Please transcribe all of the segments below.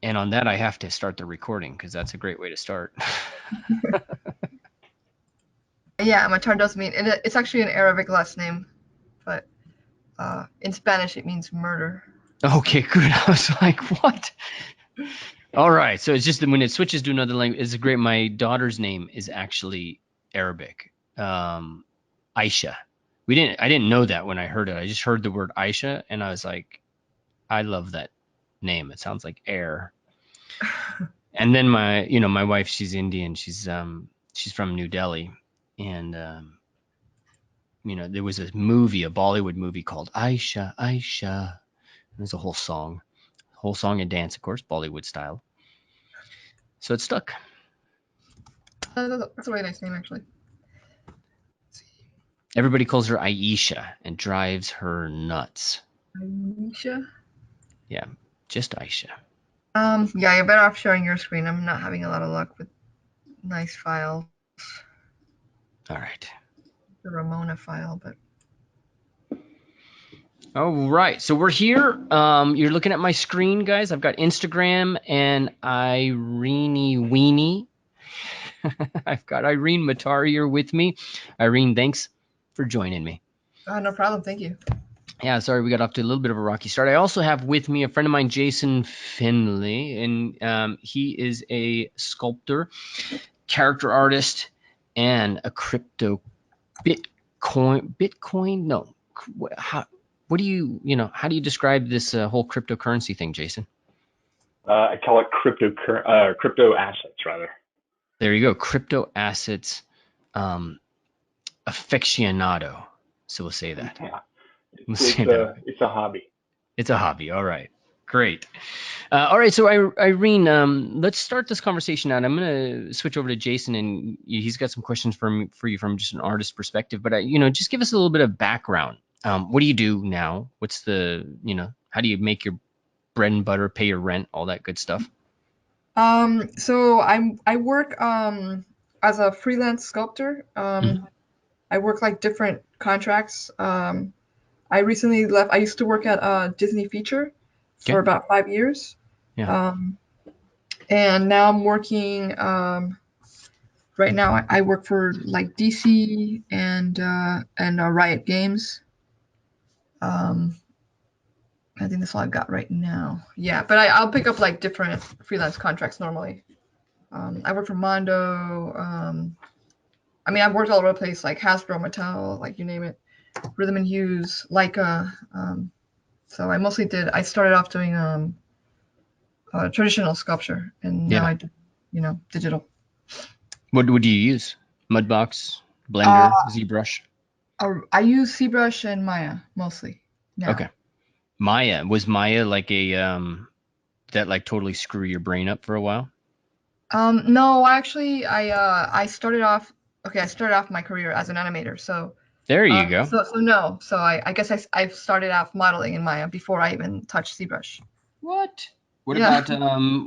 And on that, I have to start the recording because that's a great way to start. Yeah, Matar does mean it's actually an Arabic last name, but in Spanish it means murder. Okay, good. I was like, what? All right. So it's just that when it switches to another language, it's great. My daughter's name is actually Arabic. Aisha. I didn't know that when I heard it. I just heard the word Aisha and I was like, I love that name. It sounds like air. And then my wife, she's Indian. She's from New Delhi. And there was a movie, a Bollywood movie called Aisha, Aisha. There's a whole song and dance, of course, Bollywood style. So it stuck. That's a really nice name, actually. Everybody calls her Aisha and drives her nuts. Aisha. Yeah, just Aisha. Yeah, you're better off sharing your screen. I'm not having a lot of luck with nice files. All right. The Ramona file, but All right. So we're here. You're looking at my screen, guys. I've got Instagram and Irene Weenie. I've got Irene Matar here with me. Irene, thanks for joining me. no problem. Thank you. Yeah, sorry, we got off to a little bit of a rocky start. I also have with me a friend of mine, Jason Finley, and he is a sculptor, character artist, and a crypto Bitcoin. No, what do how do you describe this whole cryptocurrency thing, Jason? I call it crypto assets rather. There you go, crypto assets aficionado. So we'll say that. Yeah, We'll say that. it's a hobby. It's a hobby. All right. Great. All right. So, Irene, let's start this conversation out. I'm going to switch over to Jason, and he's got some questions for you from just an artist perspective. But, just give us a little bit of background. What do you do now? What's how do you make your bread and butter, pay your rent, all that good stuff? So I work as a freelance sculptor. Mhm. I work like different contracts. I recently left. I used to work at Disney Feature for Okay. about 5 years. Yeah. Um, and now I'm working. Right now, I work for like DC and Riot Games. Um, I think that's all I've got right now. Yeah, but I'll pick up like different freelance contracts normally. I work for Mondo. I mean, I've worked all over the place, like Hasbro, Mattel, like you name it, Rhythm and Hues, Leica. So I started off doing traditional sculpture, and now Yeah. I do, digital. What would you use? Mudbox, Uh, Blender, ZBrush? I use ZBrush and Maya mostly now. Okay. Maya. Was Maya like that like totally screw your brain up for a while? No, actually, I started off. Okay, I started off my career as an animator, so There you go. no, so I guess I started off modeling in Maya before I even touched ZBrush. What? Yeah,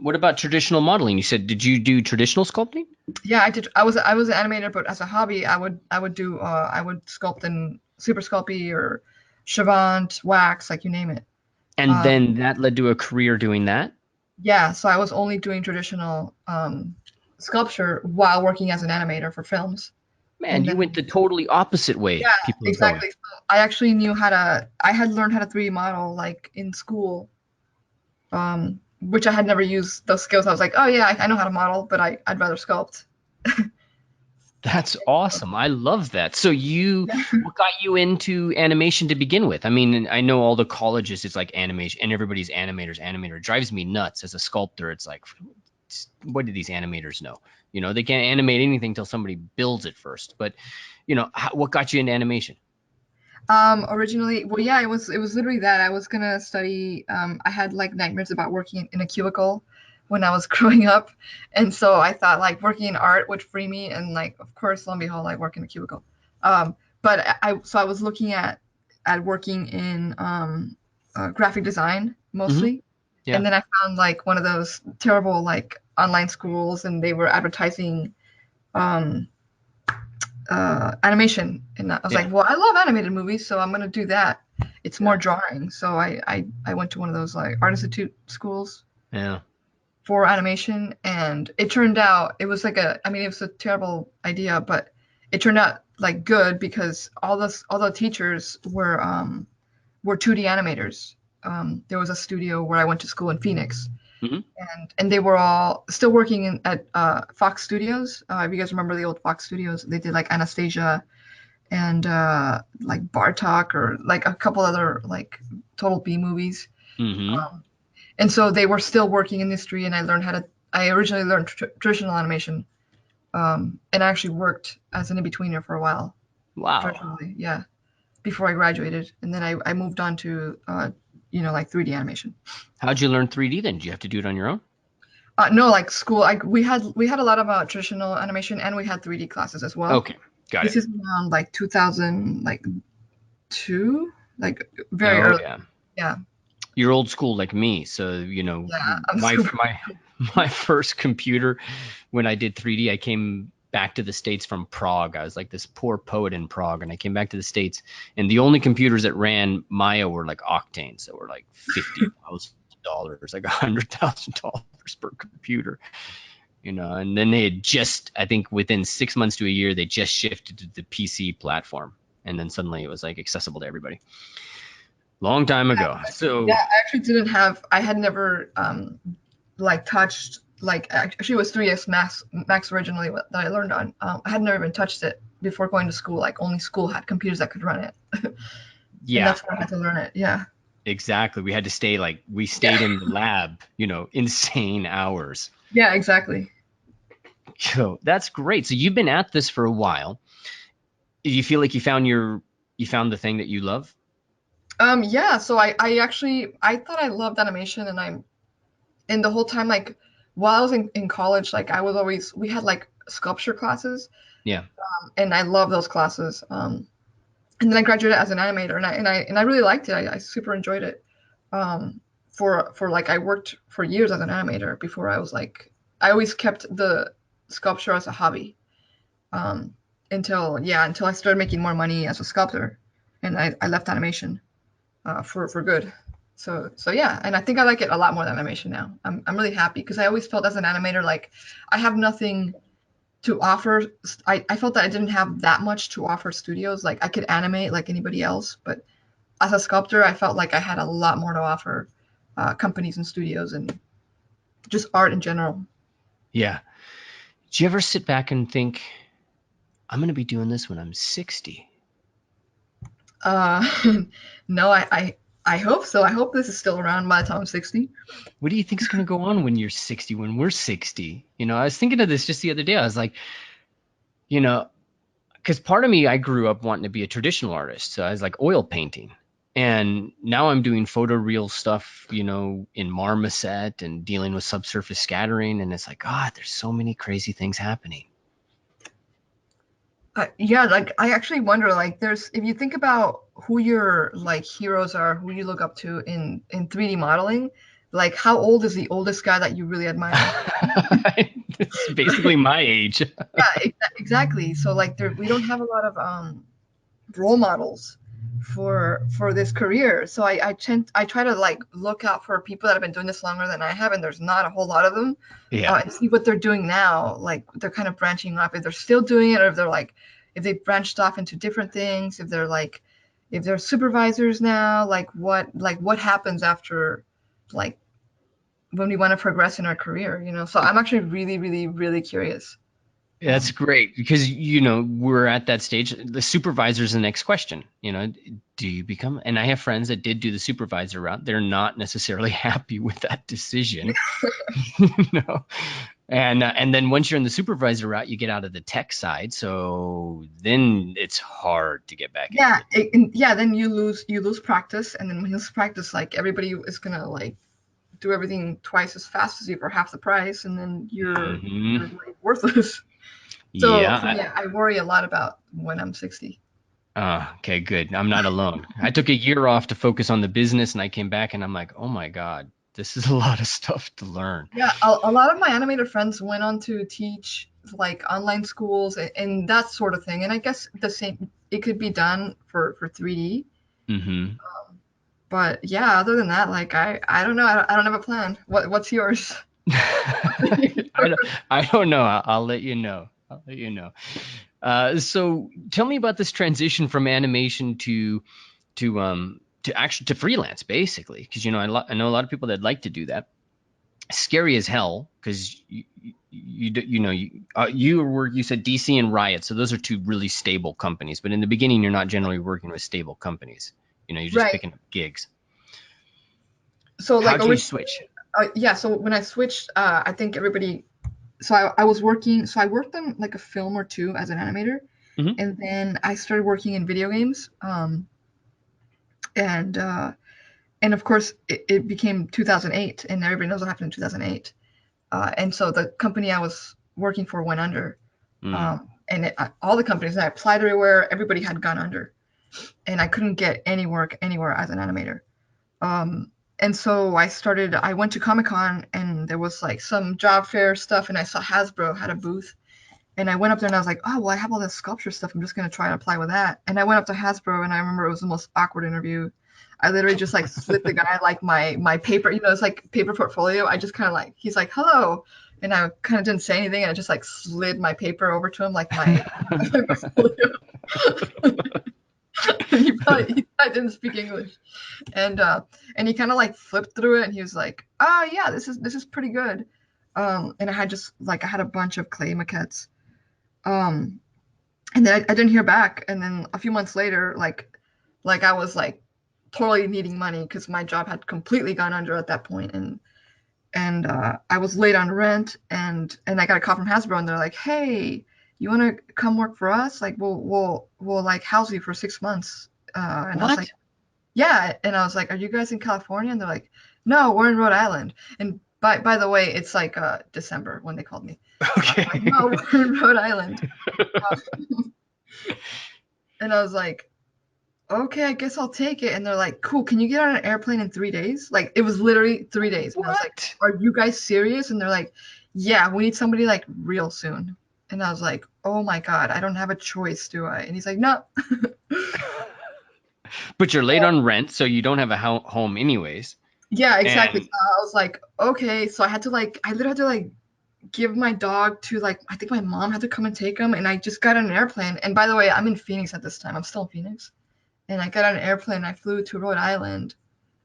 What about traditional modeling? You said did you do traditional sculpting? yeah, I did. I was an animator, but as a hobby, I would sculpt in Super Sculpey or Chavant, wax, like you name it. And Um, then that led to a career doing that? yeah, so I was only doing traditional sculpture while working as an animator for films. Man, And you then, went the totally opposite way yeah, people are going. exactly. So I actually knew I had learned how to 3D model like in school, which I had never used those skills. I was like, oh yeah, I know how to model, but I'd rather sculpt. That's awesome. I love that. So what got you into animation to begin with? I mean, I know all the colleges, it's like animation and everybody's animator. It drives me nuts as a sculptor. It's like, what do these animators know? They can't animate anything until somebody builds it first. But, what got you into animation? Originally, well, yeah, it was literally that I was gonna study. I had like nightmares about working in a cubicle when I was growing up, and so I thought like working in art would free me, and like of course, lo and behold, I work in a cubicle. But I was looking at working in graphic design Hmm. mostly, Yeah. and then I found like one of those terrible like online schools, and they were advertising um animation, and I was Yeah. like, well, I love animated movies, so I'm gonna do that. It's more Yeah. drawing, so I went to one of those like art institute schools. Yeah. for animation, and it turned out it was like I mean, it was a terrible idea, but it turned out like good because all the teachers were 2D animators. There was a studio where I went to school in Phoenix, Hmm. and they were all still working at Fox Studios. If you guys remember the old Fox Studios, they did like Anastasia and like Bartok, or like a couple other like total B movies. Hmm. And so they were still working in the industry, and I originally learned traditional animation, and I actually worked as an in-betweener for a while, Wow. traditionally, yeah, before I graduated. And then I moved on to, like 3D animation. How'd you learn 3D then? Did you have to do it on your own? No, like school, we had a lot of traditional animation, and we had 3D classes as well. Okay, got This it. is around like 2000, like two, like very Oh early. yeah. Yeah, You're old school like me, so yeah, I'm my super. my my first computer when I did 3D, I came back to the States from Prague. I was like this poor poet in Prague, and I came back to the States, and the only computers that ran Maya were like Octanes that were like $50,000, like $100,000 per computer, and then they had just, I think within 6 months to a year, they just shifted to the PC platform, and then suddenly it was like accessible to everybody. Long time ago. Yeah, So I actually didn't have. I had never like touched, like actually it was 3ds Max originally that I learned on. I had never even touched it before going to school. Like only school had computers that could run it, and yeah, that's where I had to learn it. Yeah. exactly. We had to stay like we Yeah. stayed in the lab, insane hours. Yeah. Exactly. So that's great. So you've been at this for a while. Do you feel like you found the thing that you love? Yeah. So I actually I thought I loved animation, and the whole time, like while I was in college, like I was always we had like sculpture classes, Yeah. and I love those classes. And then I graduated as an animator, and I really liked it. I super enjoyed it. Um, for like I worked for years as an animator before I was like I always kept the sculpture as a hobby, um, until I started making more money as a sculptor, and I left animation for good. So yeah, and I think I like it a lot more than animation now. I'm really happy because I always felt as an animator like I have nothing to offer. I felt that I didn't have that much to offer studios. Like I could animate like anybody else, but as a sculptor, I felt like I had a lot more to offer companies and studios and just art in general. Yeah. Do you ever sit back and think, I'm going to be doing this when I'm 60? Uh, no, I hope so. I hope this is still around by the time I'm 60. What do you think is going to go on when you're 60, when we're 60? I was thinking of this just the other day. I was like, you know, because part of me, I grew up wanting to be a traditional artist. So I was like oil painting. And now I'm doing photoreal stuff, in marmoset and dealing with subsurface scattering. And it's like, God, there's so many crazy things happening. Yeah, like I actually wonder, like, there's if you think about who your like heroes are, who you look up to in 3D modeling, like how old is the oldest guy that you really admire? It's basically my age. Yeah, exactly. So like there we don't have a lot of role models for this career. So I try to like look out for people that have been doing this longer than I have, and there's not a whole lot of them. Yeah. And see what they're doing now. Like they're kind of branching off. If they're still doing it, or if they're like if they branched off into different things. If they're supervisors now. Like what happens after like when we want to progress in our career. So I'm actually really really really curious. That's great because we're at that stage. The supervisor is the next question. Do you become? And I have friends that did do the supervisor route. They're not necessarily happy with that decision, you know. And then once you're in the supervisor route, you get out of the tech side. So then it's hard to get back Yeah, into it. yeah. Then you lose practice, and then when you lose practice, like everybody is gonna like do everything twice as fast as you for half the price, and then you're Hmm. like worthless. So Yeah. yeah, I worry a lot about when I'm 60. Okay, good. I'm not alone. I took a year off to focus on the business, and I came back, and I'm like, oh my God, this is a lot of stuff to learn. Yeah, a lot of my animator friends went on to teach like online schools and that sort of thing, and I guess the same it could be done for 3D. Hmm. But yeah, other than that, like I don't know, I don't have a plan. What's yours? I don't know. I'll let you know. I'll let you know. So tell me about this transition from animation to actually to freelance, basically, because I know a lot of people that like to do that. Scary as hell, because you said DC and Riot, so those are two really stable companies. But in the beginning, you're not generally working with stable companies. You're just Right. picking up gigs. So like How'd you originally, switch? yeah. So when I switched, I think everybody. So I was working. So I worked on like a film or two as an animator, Hmm. and then I started working in video games. And of course it became 2008, and everybody knows what happened in 2008. And so the company I was working for went under. Mm. And all the companies that I applied everywhere, everybody had gone under, and I couldn't get any work anywhere as an animator. And so I went to Comic-Con, and there was like some job fair stuff, and I saw Hasbro had a booth, and I went up there and I was like, oh, well, I have all this sculpture stuff. I'm just going to try and apply with that. And I went up to Hasbro, and I remember it was the most awkward interview. I literally just like slid the guy like my paper, it's like paper portfolio. I just kind of like, he's like, hello. And I kind of didn't say anything. And I just like slid my paper over to him, like my portfolio. And he probably didn't speak English. And he kind of like flipped through it, and he was like, oh yeah, this is pretty good. And I had a bunch of clay maquettes. Um, and then I didn't hear back. And then a few months later, like I was like totally needing money because my job had completely gone under at that point, and I was late on rent, and I got a call from Hasbro, and they're like, hey, you want to come work for us? Like we'll like house you for 6 months. And I was like, What? yeah. And I was like, are you guys in California? And they're like, no, we're in Rhode Island. And by the way, it's like December when they called me. Like, Okay. no, we're in Rhode Island. And I was like, okay, I guess I'll take it. And they're like, cool, can you get on an airplane in 3 days? Like, it was literally 3 days. And I was like, What? are you guys serious? And they're like, yeah, we need somebody like real soon. And I was like, oh my God, I don't have a choice, do I? And he's like, no. But you're late on rent, so you don't have a home anyways. Yeah, exactly. So And I was like, okay. So I literally had to like give my dog to like, I think my mom had to come and take him. And I just got on an airplane. And by the way, I'm in Phoenix at this time. I'm still in Phoenix. And I got on an airplane and I flew to Rhode Island.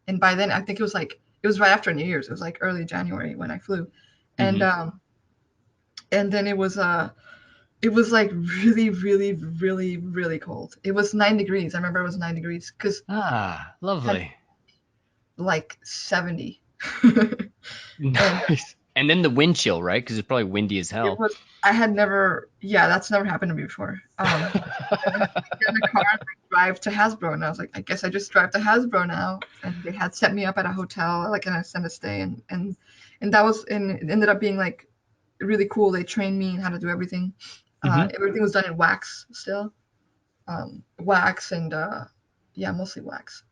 And by then, I think it was right after New Year's. It was like early January when I flew. And mhm. and then it was like really, really, really, really cold. It was 9 degrees. I remember it was 9 degrees because Ah, I had lovely. like 70. And Nice. And then the wind chill, right? Because it's probably windy as it hell. was, I had never, yeah, that's never happened to me before. And I had to get in the car and like, drive to Hasbro, and I was like, I guess I just drive to Hasbro now. And they had set me up at a hotel, like in a center stay, and that was, and it ended up being like really cool. They trained me in how to do everything. Hmm. Everything was done in wax still, wax and yeah, mostly wax.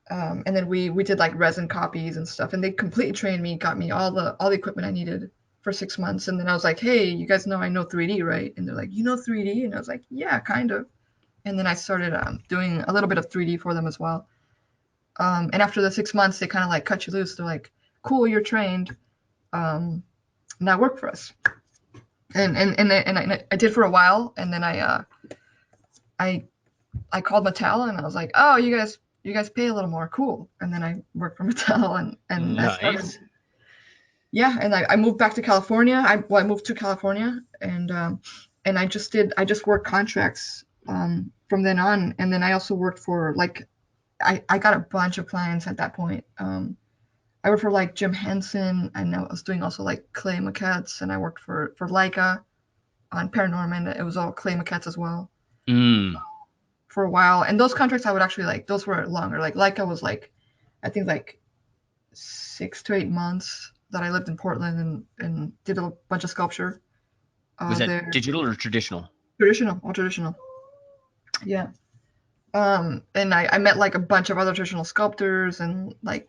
And then we did like resin copies and stuff, and they completely trained me, got me all the equipment I needed for 6 months. And then I was like, hey, you guys know I know 3D, right? And they're like, you know 3D? And I was like, yeah, kind of. And then I started doing a little bit of 3D for them as well. And after the 6 months, they kind of like cut you loose. They're like, cool, you're trained. Now work for us. And I did for a while, and then I I called Mattel, and I was like, oh, you guys pay a little more, cool. And then I worked for Mattel, and I started, Nice. yeah. And I moved back to California. I moved to California, and I just worked contracts from then on. And then I also worked for like, I got a bunch of clients at that point. I worked for like Jim Henson, and I was doing also like clay maquettes, and I worked for Leica on Paranorman. It was all clay maquettes as well Mm. for a while. And those contracts I would actually like, those were longer. Like Leica was like, I think like 6 to 8 months that I lived in Portland, and did a bunch of sculpture Was that there. digital or traditional? Traditional, all traditional. Yeah. And I met like a bunch of other traditional sculptors, and I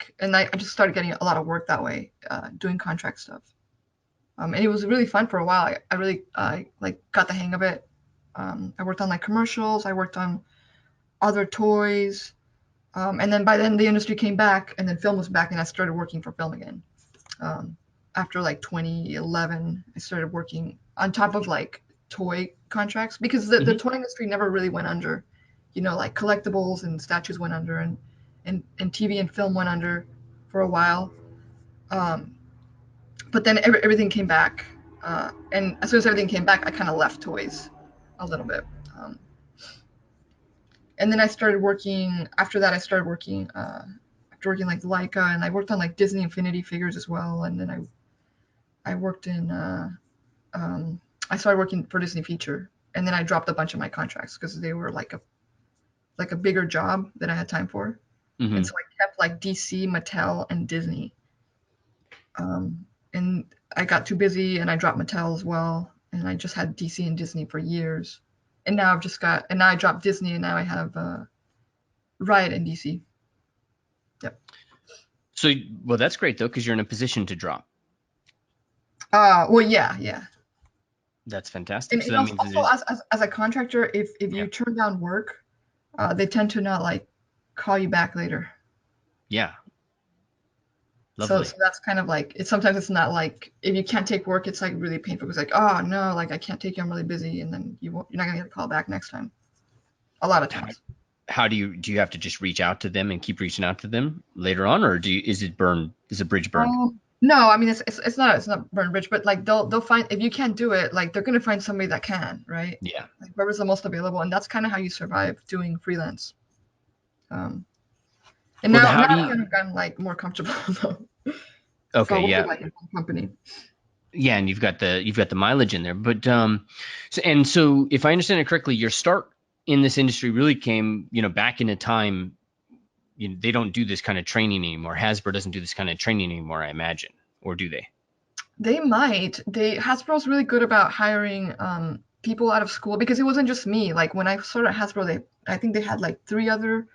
just started getting a lot of work that way, doing contract stuff. And it was really fun for a while. I really like got the hang of it. I worked on like commercials. I worked on other toys. And then by then the industry came back, and then film was back, and I started working for film again. Um, after like 2011, I started working on top of like toy contracts because the toy industry never really went under. You know, like collectibles and statues went under, and TV and film went under for a while. But then everything came back. And as soon as everything came back, I kind of left toys a little bit. And then I started working, after that, after working like Leica, and I worked on like Disney Infinity figures as well. And then I worked in, I started working for Disney Feature, and then I dropped a bunch of my contracts because they were like a bigger job than I had time for. And so I kept like DC, Mattel, and Disney. And I got too busy and I dropped Mattel as well. And I just had DC and Disney for years. And now now I dropped Disney, and now I have Riot and DC. Yep. So, well, that's great though, because you're in a position to drop. Well, yeah. That's fantastic. And, so that means also as a contractor, if you turn down work, they tend to not like call you back later. Yeah. Lovely. So that's kind of like, sometimes it's not like, if you can't take work, it's like really painful. It's like, oh no, like I can't take you, I'm really busy, and then you're not gonna get a call back next time. A lot of times. How do you have to just reach out to them and keep reaching out to them later on, or is it a bridge burned? No, I mean it's not burn bridge, but like they'll find, if you can't do it, like they're gonna find somebody that can, right? Yeah. Like whoever's the most available, and that's kind of how you survive doing freelance. And now I've kind of gotten like more comfortable though. Okay, so yeah. like a company. Yeah, and you've got the mileage in there, but so if I understand it correctly, your start in this industry really came, back in a time, they don't do this kind of training anymore. Hasbro doesn't do this kind of training anymore, I imagine, or do they? They might. Hasbro's really good about hiring people out of school, because it wasn't just me. Like when I started at Hasbro, I think they had like 3 other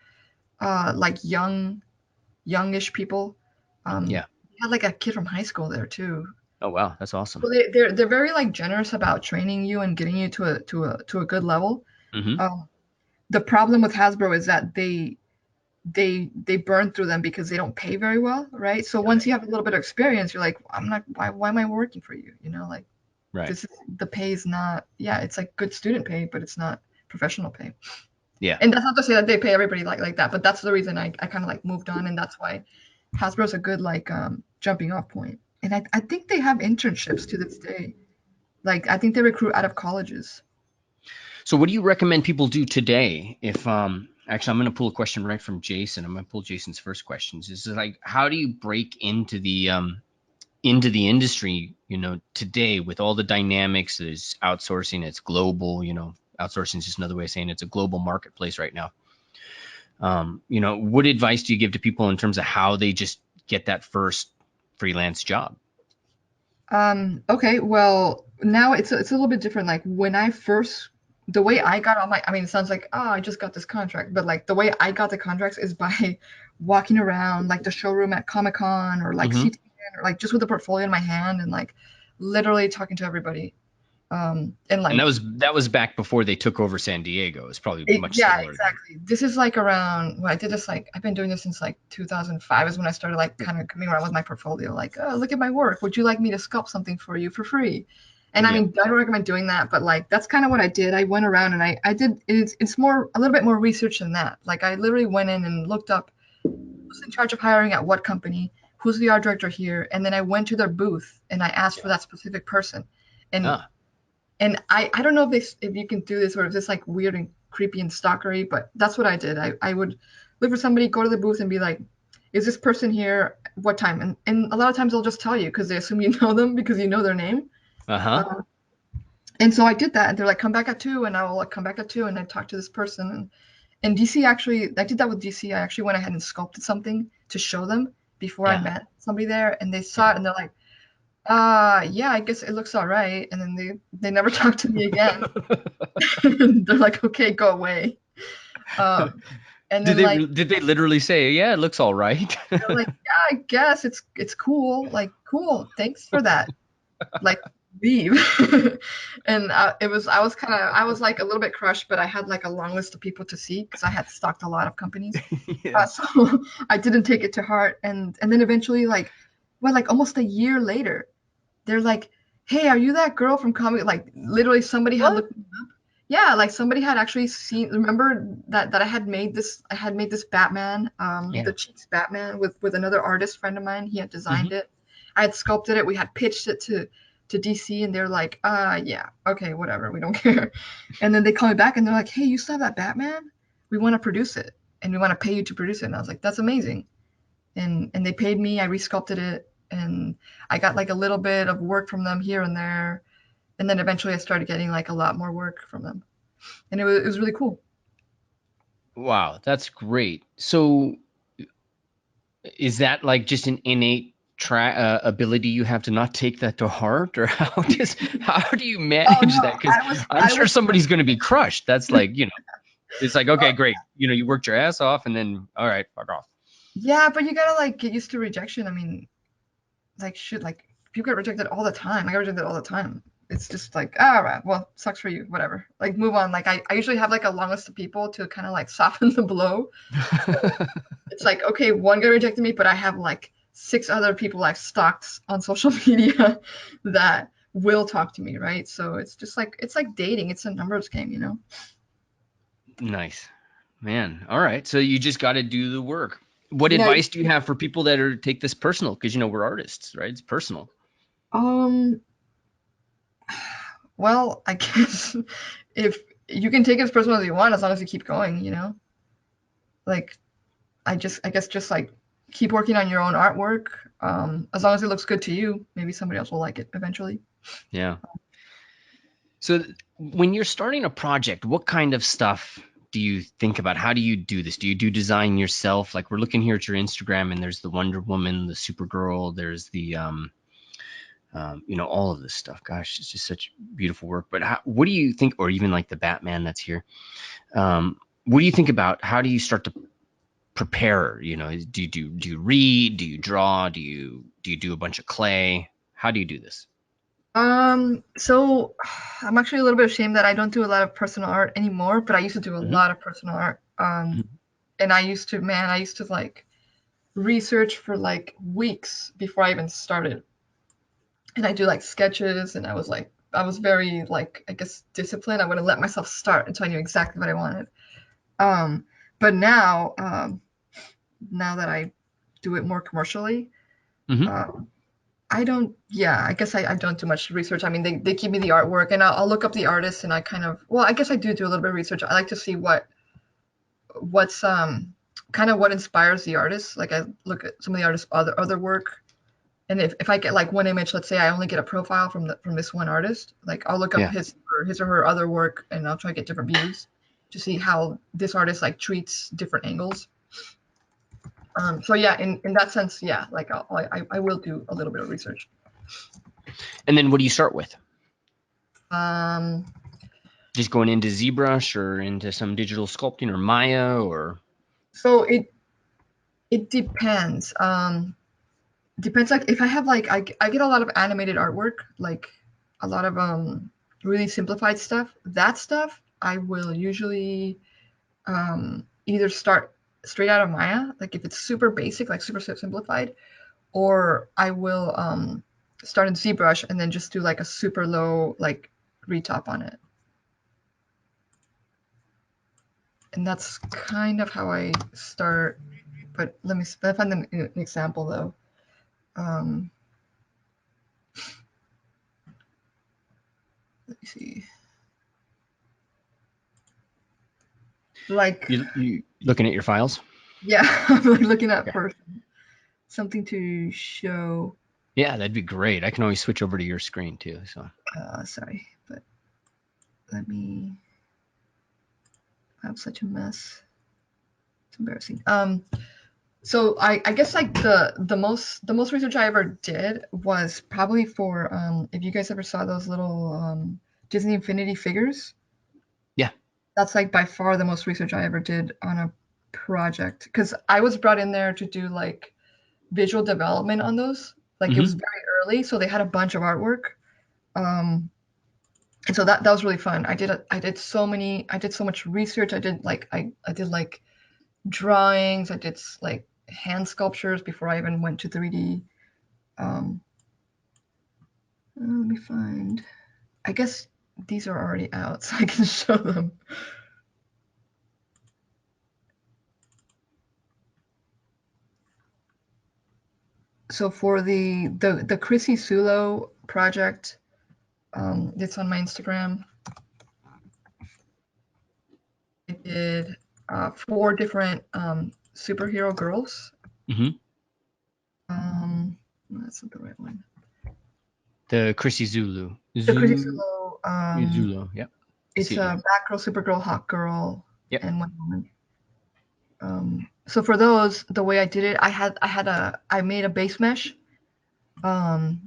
like youngish people. Yeah. They had like a kid from high school there too. Oh wow, that's awesome. So they're very like generous about training you and getting you to a good level. The problem with Hasbro is that they burn through them because they don't pay very well, right? So once you have a little bit of experience, you're like, why am I working for you? Like, right. The pay is not, it's like good student pay, but it's not professional pay. Yeah. And that's not to say that they pay everybody like that, but that's the reason I kind of like moved on, and that's why Hasbro's a good like jumping off point. And I think they have internships to this day. Like I think they recruit out of colleges. So what do you recommend people do today? If actually, I'm going to pull a question right from Jason. I'm going to pull Jason's first questions. Is like, how do you break into the industry, today with all the dynamics? There's outsourcing, it's global, outsourcing is just another way of saying it's a global marketplace right now. What advice do you give to people in terms of how they just get that first freelance job? Okay, well, now it's a little bit different. Like when I first, the way I got on it sounds like, I just got this contract, but like the way I got the contracts is by walking around like the showroom at Comic-Con or like CTN, or like just with the portfolio in my hand and like literally talking to everybody. And that was back before they took over San Diego. It's probably much smaller. Exactly. This is like around, I did this like, I've been doing this since like 2005 is when I started like kind of coming around with my portfolio, like, oh, look at my work. Would you like me to sculpt something for you for free? And I mean, I don't recommend doing that, but like, that's kind of what I did. I went around and I did, it's more, a little bit more research than that. Like I literally went in and looked up who's in charge of hiring at what company, who's the art director here. And then I went to their booth and I asked for that specific person. And I don't know if you can do this or if it's like weird and creepy and stalkery, but that's what I did. I would look for somebody, go to the booth and be like, is this person here? What time? And a lot of times they'll just tell you because they assume you know them because you know their name. And so I did that, and they're like, come back at 2, and I will like come back at 2, and I talked to this person. And DC actually, I did that with DC. I actually went ahead and sculpted something to show them before I met somebody there, and they saw it and they're like, I guess it looks all right. And then they never talked to me again. They're like, okay, go away. And then did they literally say, yeah, it looks all right? They're like, yeah, I guess it's cool. Like, cool. Thanks for that. Like, leave. And I was like a little bit crushed, but I had like a long list of people to see because I had stalked a lot of companies. So I didn't take it to heart. And then eventually like almost a year later, they're like, "Hey, are you that girl from comic?" Like literally, somebody had What? looked me up. Yeah, like somebody had actually seen. Remember that I had made this. I had made this Batman, Yeah. the Cheeks Batman, with another artist friend of mine. He had Hmm. designed it. I had sculpted it. We had pitched it to DC, and they're like, yeah, okay, whatever, we don't care. And then they call me back, and they're like, "Hey, you saw that Batman? We want to produce it, and we want to pay you to produce it." And I was like, "That's amazing." And they paid me. I resculpted it, and I got like a little bit of work from them here and there, and then eventually I started getting like a lot more work from them, and it was really cool. Wow, that's great. So is that like just an innate ability you have to not take that to heart, or how do you Oh manage no, that? Because I'm I sure was somebody's going to be crushed. That's like, it's like, okay, great. You worked your ass off, and then all right, fuck off. yeah, but you gotta like get used to rejection. I mean, like shoot, like people get rejected all the time. I get rejected all the time. It's just like, all right, well, sucks for you, whatever. Like move on. Like I usually have like a long list of people to kind of like soften the blow. It's like, okay, one guy rejected me, but I have like six other people I've stalked on social media that will talk to me, right? So it's like dating. It's a numbers game, you know? Nice, man. All right, so you just got to do the work. What Yeah. advice do you have for people that are take this personal? Because we're artists, right? It's personal. Um, well, I guess if you can take it as personal as you want, as long as you keep going, you know? Like I guess just like keep working on your own artwork. As long as it looks good to you, maybe somebody else will like it eventually. Yeah. So when you're starting a project, what kind of stuff do you think about? How do you do this? Do you do design yourself? Like we're looking here at your Instagram, and there's the Wonder Woman, the Supergirl, there's the all of this stuff. Gosh, it's just such beautiful work. But what do you think, or even like the Batman that's here? What do you think about? How do you start to prepare? Do you read? Do you draw? Do you do a bunch of clay? How do you do this? So I'm actually a little bit ashamed that I don't do a lot of personal art anymore, but I used to do a Hmm. lot of personal art. And I used to like research for like weeks before I even started. And I do like sketches, and I was very like, I guess, disciplined. I wouldn't let myself start until I knew exactly what I wanted. Um, but now that I do it more commercially, Hmm. um, I don't, yeah, I guess I don't do much research. I mean, they give me the artwork, and I'll look up the artist, and I kind of, well, I guess I do a little bit of research. I like to see what's kind of what inspires the artist. Like I look at some of the artist's other work, and if I get like one image, let's say I only get a profile from this one artist, like I'll look up Yeah. his or her other work, and I'll try to get different views to see how this artist like treats different angles. So yeah, in that sense, yeah, like I will do a little bit of research. And then what do you start with? Um, Just going into ZBrush or into some digital sculpting or Maya or so it depends. Depends like if I have like I get a lot of animated artwork, like a lot of really simplified stuff. That stuff I will usually either start straight out of Maya, like if it's super basic, like super simplified, or I will start in ZBrush and then just do like a super low like retop on it. And that's kind of how I start. But let me find an example though. Um, let me see. Like, you looking at your files? yeah, I'm like looking at Okay. for something to show. Yeah, that'd be great. I can always switch over to your screen too. So Sorry, but let me. I'm such a mess. It's embarrassing. So I guess like the most research I ever did was probably for if you guys ever saw those little Disney Infinity figures. yeah. That's like by far the most research I ever did on a project because I was brought in there to do like visual development on those. Like it was Hmm. very early, so they had a bunch of artwork. Um, and so that was really fun. I did so much research. I did like drawings. I did like hand sculptures before I even went to 3D. Um, Let me find. I guess these are already out, so I can show them. So for the Chrissy Sulo project, it's on my Instagram. I did 4 different superhero girls. Mm-hmm. That's not the right one. The Chrissy Zulu. The Chrissy Sulo. Zulu. Yep. It's a Batgirl, Supergirl, Hawkgirl, Yep. and Wonder Woman. So for those, the way I did it, I made a base mesh, and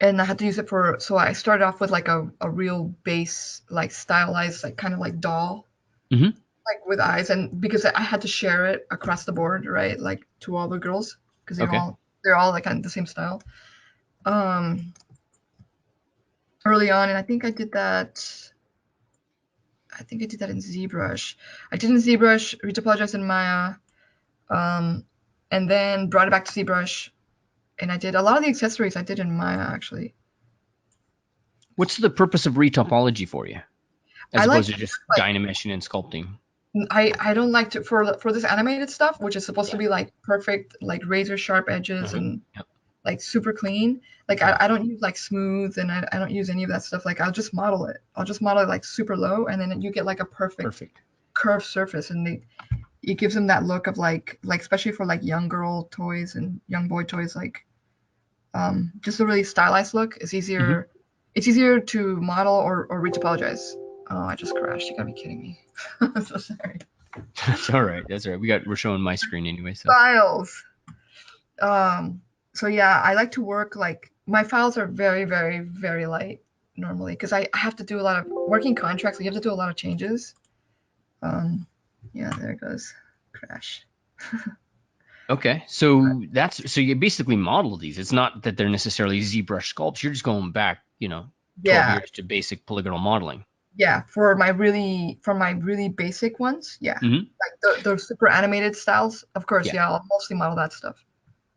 I had to use it for. So I started off with like a real base, like stylized, like kind of like doll, Mm-hmm. like with eyes, and because I had to share it across the board, right, like to all the girls, because they're all like kind of the same style. Early on, and I think I did that in ZBrush. I did in ZBrush, retopologized in Maya, and then brought it back to ZBrush, and I did a lot of the accessories I did in Maya actually. What's the purpose of retopology for you, as opposed to just dynameshing and sculpting? I don't like to for this animated stuff, which is supposed to be like perfect, like razor sharp edges and like super clean. Like I don't use like smooth, and I don't use any of that stuff. Like I'll just model it. Like super low, and then you get like a perfect curved surface, and it gives them that look of like especially for like young girl toys and young boy toys, like just a really stylized look. It's easier. It's easier to model or retopologize. Oh, I just crashed. You gotta be kidding me. I'm so sorry. That's all right. That's all right. We're showing my screen anyway. So. Files. So yeah, I like to work like my files are very, very, very light normally because I have to do a lot of working contracts. So you have to do a lot of changes. Yeah, there it goes. Crash. Okay, so you basically model these. It's not that they're necessarily ZBrush sculpts. You're just going back, 12 years to basic polygonal modeling. Yeah, for my really basic ones, yeah. Like the super animated styles, of course, yeah, I'll mostly model that stuff.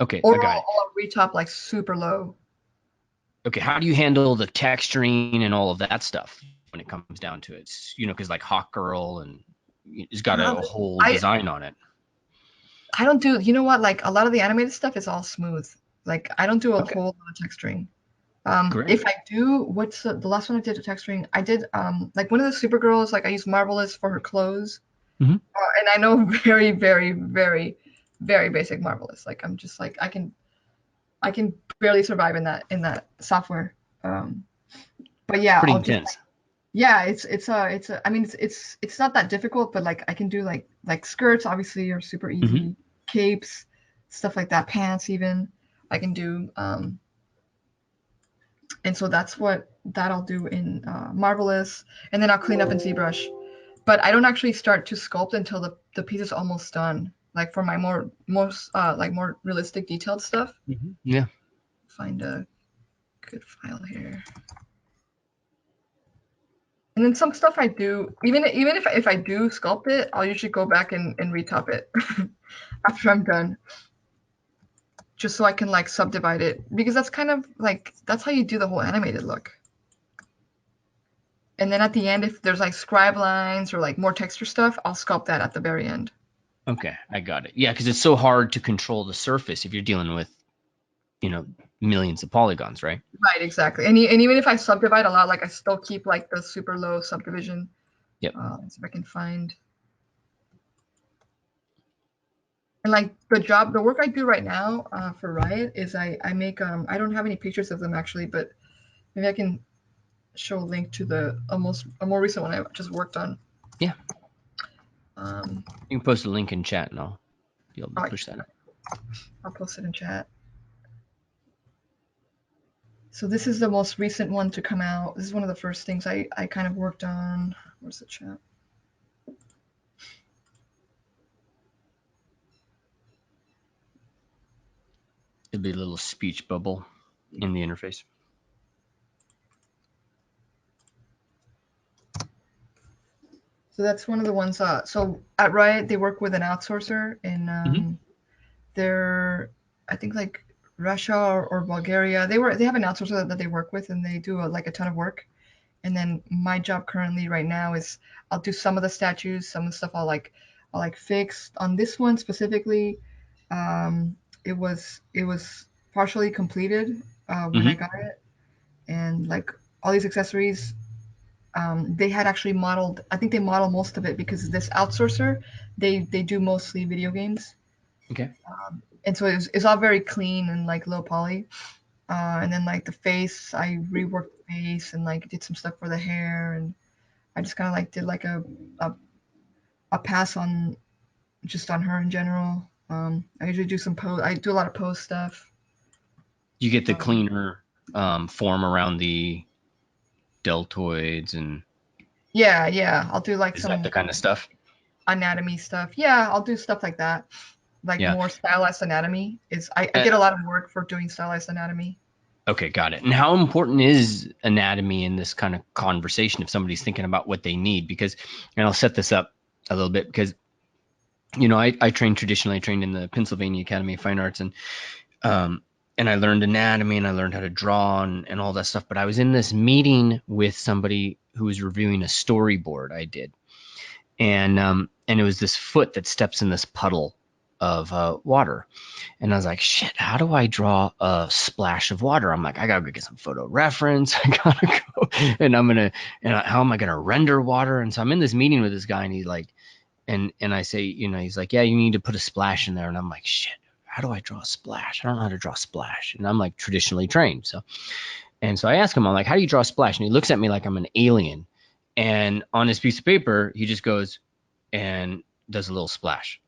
Okay, or I got it. I'll retop like super low. Okay, how do you handle the texturing and all of that stuff when it comes down to it? Because like Hawkgirl and it's got a whole design on it. I don't do, you know what? Like a lot of the animated stuff is all smooth. Like I don't do a whole lot of texturing. If I do, what's the last one I did texturing? I did like one of the Supergirls. Like I used Marvelous for her clothes, and I know very, very, very, very basic Marvelous. Like I'm just like I can barely survive in that software. But yeah, pretty intense. Yeah, it's I mean it's not that difficult, but like I can do like skirts obviously are super easy, capes, stuff like that, pants even I can do. And so that's what I'll do in Marvelous, and then I'll clean up in ZBrush. But I don't actually start to sculpt until the piece is almost done. Like for my more realistic detailed stuff. Yeah. Find a good file here. And then some stuff I do, even if I do sculpt it, I'll usually go back and retop it after I'm done, just so I can like subdivide it, because that's kind of like that's how you do the whole animated look. And then at the end, if there's like scribe lines or like more texture stuff, I'll sculpt that at the very end. Okay, I got it. Yeah, because it's so hard to control the surface if you're dealing with, millions of polygons, right? Right, exactly. And even if I subdivide a lot, like I still keep like the super low subdivision. Yep. So if I can find. And like the work I do right now for Riot is I make I don't have any pictures of them actually, but maybe I can show a link to a more recent one I just worked on. Yeah. You can post a link in chat and I'll be able to push that up. I'll post it in chat. So this is the most recent one to come out. This is one of the first things I kind of worked on. Where's the chat? It'll be a little speech bubble in the interface. So that's one of the ones. So at Riot, they work with an outsourcer, and they're, I think, like Russia or Bulgaria. They have an outsourcer that they work with, and they do like a ton of work. And then my job currently right now is I'll do some of the statues, some of the stuff I'll like fix. On this one specifically, it was partially completed when I Hmm. got it, and like all these accessories, they had actually modeled. I think they modeled most of it because this outsourcer, they do mostly video games, Okay. and so it's all very clean and like low poly. And then like the face, I reworked the face and like did some stuff for the hair, and I just kind of like did like a a pass on just on her in general. I usually do some post. I do a lot of post stuff. You get the Um, cleaner form around the deltoids, and yeah, yeah. I'll do like is that the some kind of stuff? anatomy stuff. Yeah, I'll do stuff like that. Like Yeah. more stylized anatomy. I Uh, get a lot of work for doing stylized anatomy. okay, got it. And how important is anatomy in this kind of conversation if somebody's thinking about what they need? Because, and I'll set this up a little bit because, I trained traditionally, I trained in the Pennsylvania Academy of Fine Arts, um, and I learned anatomy and I learned how to draw and all that stuff. But I was in this meeting with somebody who was reviewing a storyboard I did, and it was this foot that steps in this puddle of water, and I was like, shit, how do I draw a splash of water? I'm like, I gotta go get some photo reference. I gotta go, how am I gonna render water? And so I'm in this meeting with this guy, and he's like, and I say, he's like, yeah, you need to put a splash in there, and I'm like, shit. How do I draw a splash? I don't know how to draw a splash. And I'm like traditionally trained. So I ask him, I'm like, how do you draw a splash? And he looks at me like I'm an alien. And on his piece of paper, he just goes and does a little splash.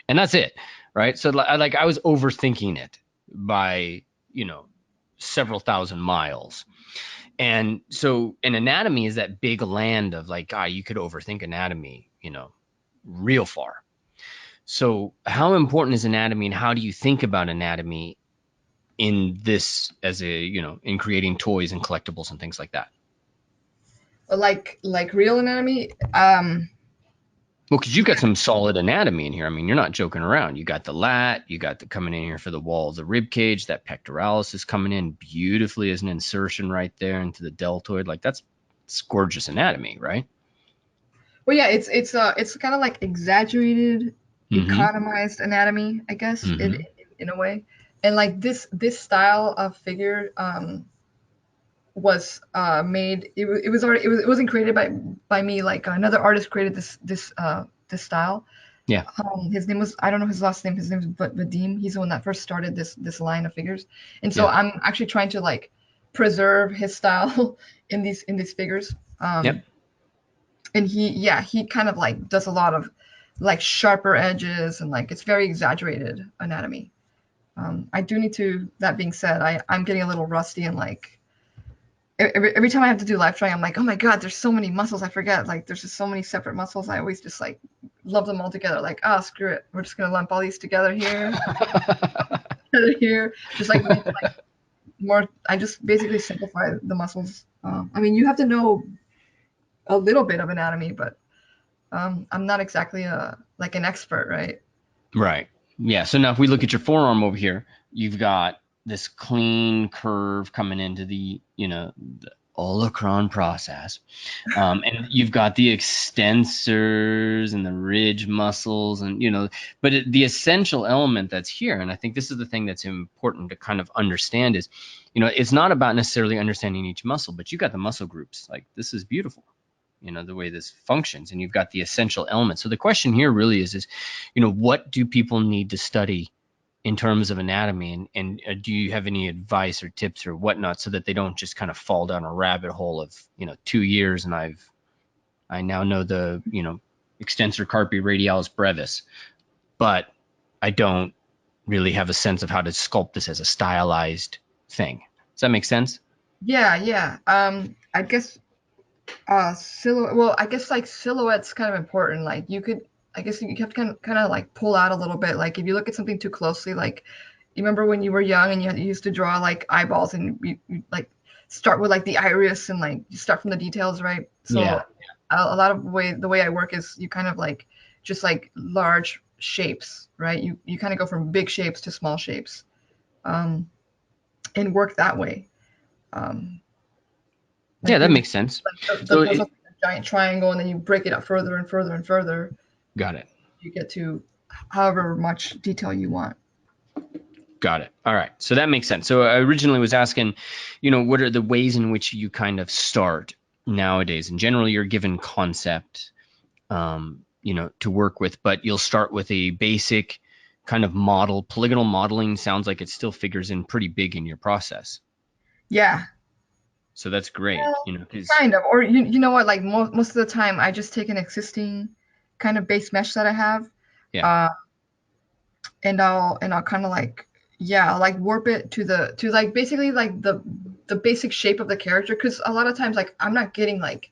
and that's it. Right. So I was overthinking it by, several thousand miles. And so an anatomy is that big land of like, God, you could overthink anatomy, real far. So how important is anatomy, and how do you think about anatomy in this as in creating toys and collectibles and things like that? Like real anatomy. Well, because you've got some solid anatomy in here. I mean, you're not joking around. You got the lat, you got the coming in here for the wall of the rib cage. That pectoralis is coming in beautifully as an insertion right there into the deltoid. Like it's gorgeous anatomy, right? Well, yeah, it's kind of like exaggerated, Mm-hmm. economized anatomy, I guess, Mm-hmm. in a way. And like this style of figure was made. It was already it wasn't created by me. Like another artist created this style. Yeah. His name was, I don't know his last name. His name is Vadim. He's the one that first started this line of figures. And so Yeah. I'm actually trying to like preserve his style in these figures. Yep. And he kind of like does a lot of like sharper edges, and like it's very exaggerated anatomy. I do need to, that being said, I'm getting a little rusty, and like every time I have to do live drawing, I'm like, oh my god, there's so many muscles, I forget, like there's just so many separate muscles. I always just like love them all together, like, ah, screw it, we're just gonna lump all these together here, together here, just like make like more. I just basically simplify the muscles. I mean, you have to know a little bit of anatomy, but I'm not exactly like an expert, right? Right. Yeah. So now if we look at your forearm over here, you've got this clean curve coming into the olecron process. And you've got the extensors and the ridge muscles but the essential element that's here, and I think this is the thing that's important to kind of understand is, it's not about necessarily understanding each muscle, but you got the muscle groups. Like this is beautiful, the way this functions, and you've got the essential elements. So the question here really is, what do people need to study in terms of anatomy, and do you have any advice or tips or whatnot so that they don't just kind of fall down a rabbit hole of 2 years and I now know the extensor carpi radialis brevis, but I don't really have a sense of how to sculpt this as a stylized thing. Does that make sense? Yeah, yeah. I guess silhouette. Well, I guess like silhouette's kind of important. Like you could, I guess you have to kind of like pull out a little bit. Like if you look at something too closely, like you remember when you were young and you used to draw like eyeballs, and you like start with like the iris, and like you start from the details, right? So Yeah. a lot of the way I work is you kind of like just like large shapes, right? You kind of go from big shapes to small shapes, and work that way. Yeah, Like that maybe makes sense. the So puzzle is a giant triangle, and then you break it up further and further and further. got it. You get to however much detail you want. Got it. All right. So that makes sense. So I originally was asking, what are the ways in which you kind of start nowadays? And generally you're given concept, to work with, but you'll start with a basic kind of model. Polygonal modeling sounds like it still figures in pretty big in your process. Yeah, So that's great, well, 'cause kind of. Or you know what? Like most of the time, I just take an existing kind of base mesh that I have, yeah, uh, and I'll kind of like, yeah, I'll like warp it to like basically like the basic shape of the character. Because a lot of times, like I'm not getting like